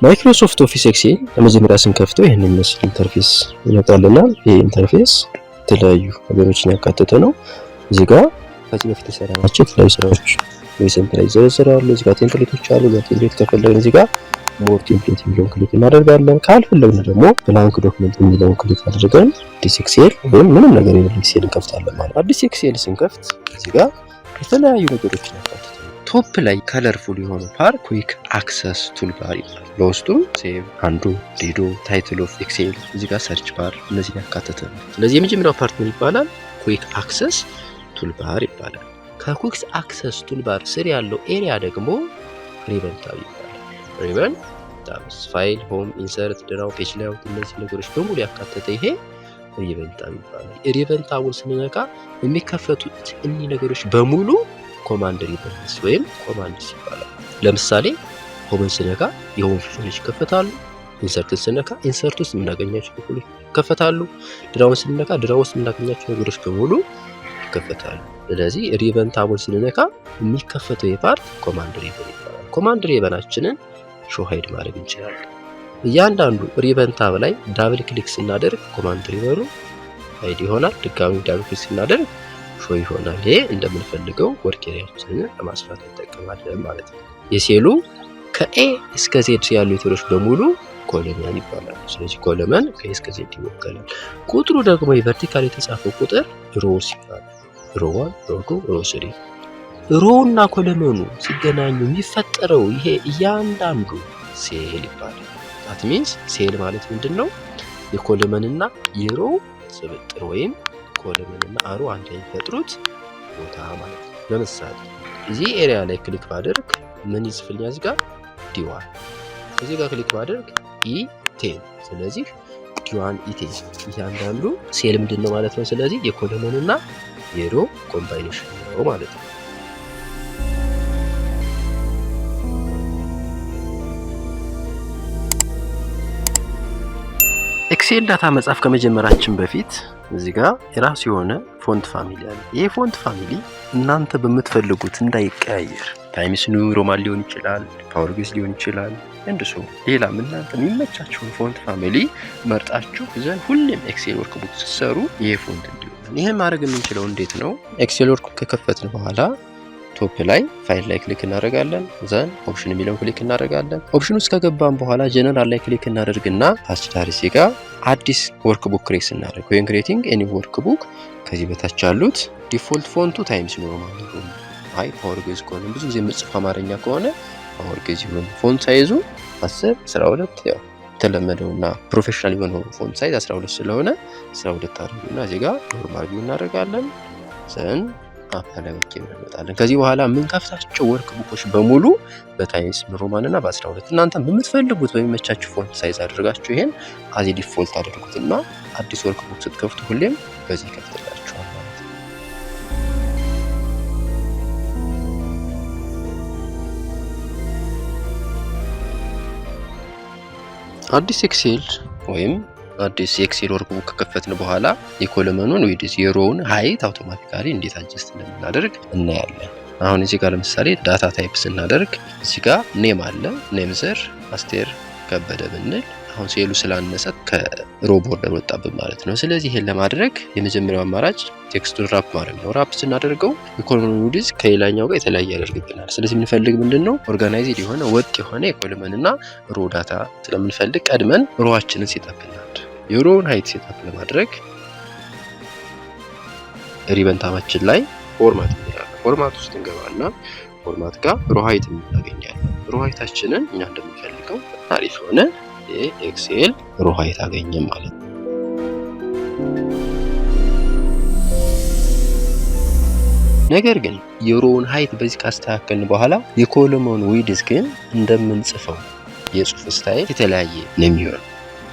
ማይክሮሶፍት ኦፊስ ኤክሴል ለመጀመሪያ ስንከፍተው ይሄንን ምስል ኢንተርፌስ ይመጣልናል። ይሄ ኢንተርፌስ የተለያዩ ነገሮችን ያካተተ ነው። እዚህ ጋር ከዚህ በፊት የሰራናቸው የተለያዩ ስራዎች ሪሰንት ላይ ይዘረዘራሉ። እዚህ ጋር ቴምፕሌቶች አሉ። ቴምፕሌት ከፈለግን እዚህ ጋር ሞር ቴምፕሌት የሚለውን ክሊክ እናደርጋለን። ካልፈለግን ደግሞ ብላንክ ዶክመንት የሚለውን ክሊክ አድርገን አዲስ ኤክሴል ወይም ምንም ነገር የሌለው ኤክሴል እንከፍታለን ማለት። አዲስ ኤክሴል ስንከፍት እዚህ ጋር የተለያዩ ነገሮችን ያካተተ ቶፕ ላይ ከለርፉል የሆነ ፓር ኩዊክ አክሰስ ቱልባር ይባላል። በውስጡ ሴቭ፣ አንዱ፣ ሪዶ፣ ታይትል ኦፍ ኤክሴል፣ እዚህ ጋር ሰርች ባር እነዚህን ያካተተ ነው። ስለዚህ የመጀመሪያው ፓርት ምን ይባላል? ኩዊክ አክሰስ ቱልባር ይባላል። ከኩዊክ አክሰስ ቱልባር ስር ያለው ኤሪያ ደግሞ ሪበን ታብ ይባላል። ሪበን ታብስ ፋይል፣ ሆም፣ ኢንሰርት፣ ድራው፣ ፔጅ ላይአውት እነዚህ ነገሮች በሙሉ ያካተተ ይሄ ሪበን ታብ ይባላል። ሪበን ታቡን ስንነካ የሚከፈቱት እነዚህ ነገሮች በሙሉ ኮማንድ ሪበንስ ወይም ኮማንድስ ይባላል። ለምሳሌ ሆምን ስነካ የሆም ፊልዶች ይከፈታሉ። ኢንሰርትን ስነካ ኢንሰርት ውስጥ የምናገኛቸው ነገሮች ይከፈታሉ። ድራውን ስነካ ድራው ውስጥ የምናገኛቸው ነገሮች በሙሉ ይከፈታሉ። ስለዚህ ሪበን ታቡን ስንነካ የሚከፈተው የፓርት ኮማንድ ሪበን ይባላል። ኮማንድ ሪበናችንን ሾው ሃይድ ማድረግ እንችላለን። እያንዳንዱ ሪበን ታብ ላይ ዳብል ክሊክ ስናደርግ ኮማንድ ሪበኑ ሃይድ ይሆናል። ድጋሚ ዳብል ክሊክ ስናደርግ ሾው ይሆናል። ይሄ እንደምንፈልገው ወርክ ኤሪያችንን ለማስፋት እንጠቀማለን ማለት ነው። የሴሉ ከኤ እስከ ዜድ ያሉ ሌተሮች በሙሉ ኮለመን ይባላሉ። ስለዚህ ኮለመን ከኤ እስከ ዜድ ይወከላል። ቁጥሩ ደግሞ የቨርቲካል የተጻፈው ቁጥር ሮውስ ይባላል። ሮ 1 ሮ 2 ሮ 3 ሮው እና ኮለመኑ ሲገናኙ የሚፈጠረው ይሄ እያንዳንዱ ሴል ይባላል። that means ሴል ማለት ምንድነው? የኮለመንና የሮው ስብጥር ወይም ኮለመንና አሮ አንድ ላይ የሚፈጥሩት ቦታ ማለት ነው። ለምሳሌ እዚህ ኤሪያ ላይ ክሊክ ባደርግ ምን ይጽፍልኛል? እዚህ ጋር ዲ1 እዚህ ጋር ክሊክ ባደርግ E10 ስለዚህ ዲ1 E10 እያንዳንዱ ሴል ምንድነው ማለት ነው? ስለዚህ የኮለመንና የሮ ኮምባይኔሽን ነው ማለት ነው። ኤክሴል ዳታ መጻፍ ከመጀመራችን በፊት እዚህ ጋር የራሱ የሆነ ፎንት ፋሚሊ አለ። ይሄ ፎንት ፋሚሊ እናንተ በምትፈልጉት እንዳይቀያየር ታይምስ ኒው ሮማን ሊሆን ይችላል፣ ፓወር ቤዝ ሊሆን ይችላል፣ እንደሱ ሌላም እናንተ የሚመቻችሁን ፎንት ፋሚሊ መርጣችሁ ዘን ሁሌም ኤክሴል ወርክ ቡክ ስትሰሩ ይሄ ፎንት እንዲሆን። ይሄን ማድረግ የምንችለው እንዴት ነው? ኤክሴል ወርክ ከከፈትን በኋላ ቶፕ ላይ ፋይል ላይ ክሊክ እናደርጋለን። ዘን ኦፕሽን የሚለውን ክሊክ እናደርጋለን። ኦፕሽን ውስጥ ከገባን በኋላ ጀነራል ላይ ክሊክ እናደርግና ታች ዳርሲ ጋር አዲስ ወርክ ቡክ ክሬት እናደርግ ወይም ክሬቲንግ ኤኒ ወርክ ቡክ ከዚህ በታች ያሉት ዲፎልት ፎንቱ ታይምስ ኒው ሮማን ነው። አይ ፓወር ቤዝ ከሆነ ብዙ ጊዜ የምጽፍ አማርኛ ከሆነ ፓወር ቤዝ ይሁን። ፎንት ሳይዙ 10 12 ያው የተለመደውና ፕሮፌሽናል የሆነው ፎንት ሳይዝ 12 ስለሆነ 12 አድርጉና እዚህ ጋር ኖርማል ቪው እናደርጋለን። ዘን አፕላይ ኦኬ እንመጣለን። ከዚህ በኋላ ምን ከፍታቸው ወርክ ቡኮች በሙሉ በታይምስ ኒው ሮማን እና በ12 እናንተ በምትፈልጉት በሚመቻችሁ ፎንት ሳይዝ አድርጋችሁ ይሄን አዚ ዲፎልት አድርጉትና አዲስ ወርክ ቡክ ስትከፍቱ ሁሌም በዚህ ከፍትላችኋል ማለት ነው። አዲስ ኤክሴል ወይም አዲስ ኤክሴል ወርክ ቡክ ከከፈትን በኋላ የኮለመኑን ዊድዝ የሮውን ሃይት አውቶማቲካሊ እንዴት አጀስት እንደምናደርግ እናያለን። አሁን እዚህ ጋር ለምሳሌ ዳታ ታይፕ ስናደርግ እዚህ ጋር ኔም አለ። ኔም ዘር አስቴር ከበደ ብንል አሁን ሴሉ ስላነሰ ከሮ ቦርደር ወጣብን ማለት ነው። ስለዚህ ይሄን ለማድረግ የመጀመሪያው አማራጭ ቴክስቱን ራፕ ማድረግ ነው። ራፕ ስናደርገው የኮለመን ዊድዝ ከሌላኛው ጋር የተለያየ ያደርግብናል። ስለዚህ የምንፈልግ ምንድነው? ኦርጋናይዝድ የሆነ ወጥ የሆነ የኮለመንና ሮ ዳታ ስለምንፈልግ ቀድመን ሮዋችንን ሴታፕ እናድርግ። የሮውን ሃይት ሴታፕ ለማድረግ ሪበን ታባችን ላይ ፎርማት እንላለን። ፎርማት ውስጥ እንገባና ፎርማት ጋር ሮ ሃይት እናገኛለን። ሮ ሃይታችንን እኛ እንደምንፈልገው አሪፍ ሆነ ኤክሴል ሮ ሃይት አገኘን ማለት ነው። ነገር ግን የሮውን ሃይት በዚህ ካስተካከልን በኋላ የኮለመን ዊድዝ ግን እንደምንጽፈው የጽሁፍ ስታይል የተለያየ ነው የሚሆነው።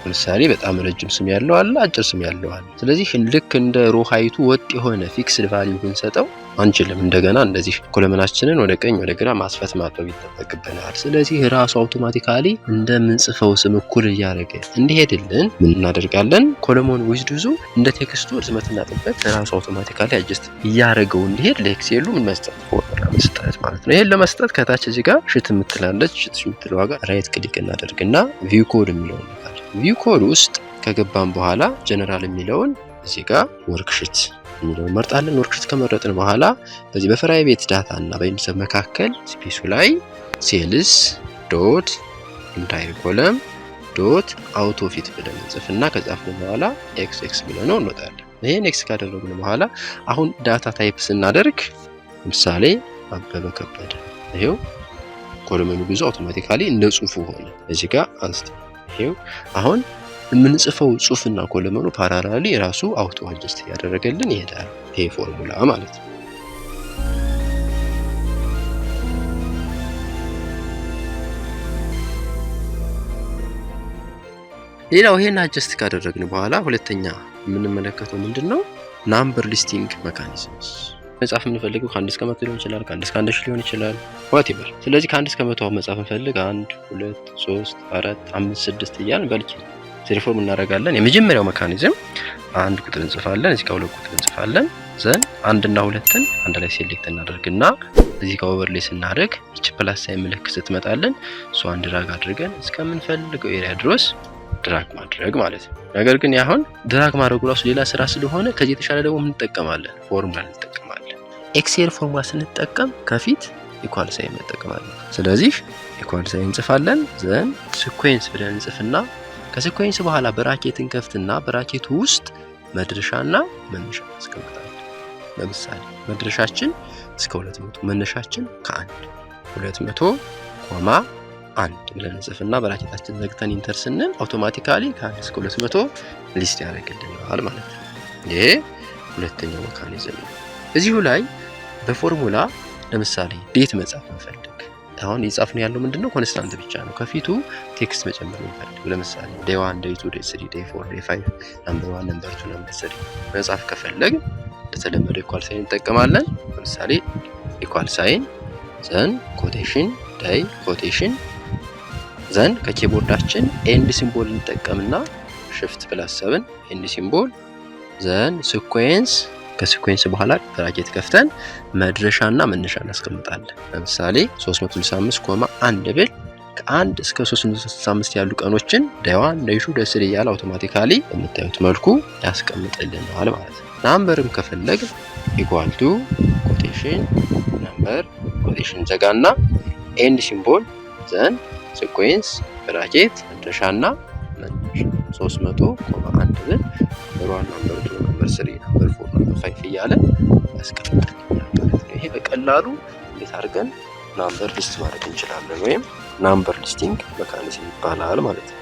ለምሳሌ በጣም ረጅም ስም ያለው አለ፣ አጭር ስም ያለው አለ። ስለዚህ ልክ እንደ ሮ ሃይቱ ወጥ የሆነ ፊክስድ ቫልዩ ብንሰጠው አንችልም። እንደገና እንደዚህ ኮለመናችንን ወደ ቀኝ ወደ ግራ ማስፈት ማጥበብ ይጠበቅብናል። ስለዚህ ራሱ አውቶማቲካሊ እንደምንጽፈው ስም እኩል እያደረገ እንዲሄድልን ምን እናደርጋለን? ኮለመን ዊድዙ እንደ ቴክስቱ ርዝመትና ጥበት ራሱ አውቶማቲካሊ አጀስት እያደረገው እንዲሄድ ለኤክሴሉ ምን መስጠት ፎርሙላ መስጠት ማለት ነው። ይሄን ለመስጠት ከታች እዚህ ጋር ሽት የምትላለች ሽት የምትለው ጋር ራይት ክሊክ እናደርግና ቪው ኮድ የሚለውን እንነካለን። ቪው ኮድ ውስጥ ከገባን በኋላ ጀነራል የሚለውን እዚህ ጋር ወርክሺት የሚለውን መርጣለን። ወርክሺት ከመረጥን በኋላ በዚህ በፕራይቬት ዳታ እና በኢንሰብ መካከል ስፔሱ ላይ ሴልስ ዶት ኢንታይር ኮለም ዶት አውቶ ፊት ብለን እንጽፍና ከጻፍን በኋላ ኤክስ ብለን ነው እንወጣለን። ይሄን ኤክስ ካደረግን በኋላ አሁን ዳታ ታይፕ ስናደርግ ለምሳሌ አበበ ከበደ ይሄው ኮለመኑ ብዙ አውቶማቲካሊ እንደ ጽሁፉ ሆነ። እዚህ ጋር አንስተ ይሄው አሁን የምንጽፈው ጽሁፍና ኮለመኑ ፓራላሊ ራሱ አውቶ አጀስት ያደረገልን ይሄዳል። ይሄ ፎርሙላ ማለት ነው። ሌላው ይሄን አጀስት ካደረግን በኋላ ሁለተኛ የምንመለከተው ምንድነው ናምበር ሊስቲንግ ሜካኒዝምስ። መጻፍ የምንፈልገው ከ1 እስከ 100 ሊሆን ይችላል፣ ከ1 እስከ 1000 ሊሆን ይችላል whatever። ስለዚህ ከ1 እስከ 100 መጻፍ እንፈልግ 1 2 3 4 5 6 እያልን በልኪ ሪፎርም እናደርጋለን። የመጀመሪያው ሜካኒዝም አንድ ቁጥር እንጽፋለን፣ እዚህ ጋር ሁለት ቁጥር እንጽፋለን። ዘን አንድ እና ሁለትን አንድ ላይ ሴሌክት እናደርግና እዚህ ጋር ኦቨርሌይ ስናደርግ እቺ ፕላስ ሳይን ምልክት ስትመጣለን እሷ አንድ ድራግ አድርገን እስከምንፈልገው ኤሪያ ድረስ ድራግ ማድረግ ማለት ነው። ነገር ግን ያሁን ድራግ ማድረጉ ራሱ ሌላ ስራ ስለሆነ ከዚህ የተሻለ ደግሞ ምን እንጠቀማለን? ፎርሙላ እንጠቀማለን። ኤክሴል ፎርሙላ ስንጠቀም ከፊት ኢኳል ሳይን እንጠቀማለን። ስለዚህ ኢኳል ሳይን እንጽፋለን። ዘን ሲኩዌንስ ብለን እንጽፍና ከሲኩዌንስ በኋላ ብራኬት እንከፍትና ብራኬቱ ውስጥ መድረሻና መነሻ እናስቀምጣለን። ለምሳሌ መድረሻችን እስከ 200 መነሻችን ከ1 200 ኮማ 1 ብለን እንጽፍና ብራኬታችን ዘግተን ኢንተር ስንል አውቶማቲካሊ ከ1 እስከ 200 ሊስት ያደርግልናል ማለት ነው። ይሄ ሁለተኛው ሜካኒዝም ነው። እዚሁ ላይ በፎርሙላ ለምሳሌ ዴት መጻፍ እንፈልግ። አሁን እየጻፍነው ያለው ምንድነው ኮንስታንት ብቻ ነው። ከፊቱ ቴክስት መጨመር እንፈልግ። ለምሳሌ day 1 day 2 day 3 day 4 day 5 number 1 number 2 number 3 መጻፍ ከፈለግ ለተለመደው ኢኳል ሳይን እንጠቀማለን። ለምሳሌ ኢኳል ሳይን ዘን ኮቴሽን day ኮቴሽን ዘን ከኪቦርዳችን ኤንድ ሲምቦል እንጠቀምና shift +7 ኤንድ ሲምቦል ዘን ሲኩዌንስ ከሲኩዌንስ በኋላ ብራኬት ከፍተን መድረሻና መነሻ እናስቀምጣለን። ለምሳሌ 365.1 ብል ከ1 እስከ 365 ያሉ ቀኖችን day 1 day 2 day 3 እያለ አውቶማቲካሊ በምታዩት መልኩ ያስቀምጥልናል ማለት ነው። ናምበርም ከፈለግ ኢኳል ቱ ኮቴሽን ናምበር ኮቴሽን ዘጋና ኤንድ ሲምቦል ዘን ሲኩዌንስ ብራኬት መድረሻና መነሻ 300.1 ብል ሮን ናምበር 2 ናምበር 3 ናምበር 4 ናምበር 5 እያለ ያስቀምጥልናል ማለት ነው። ይሄ በቀላሉ እንዴት አድርገን ናምበር ሊስት ማድረግ እንችላለን ወይም ናምበር ሊስቲንግ ሜካኒዝም ይባላል ማለት ነው።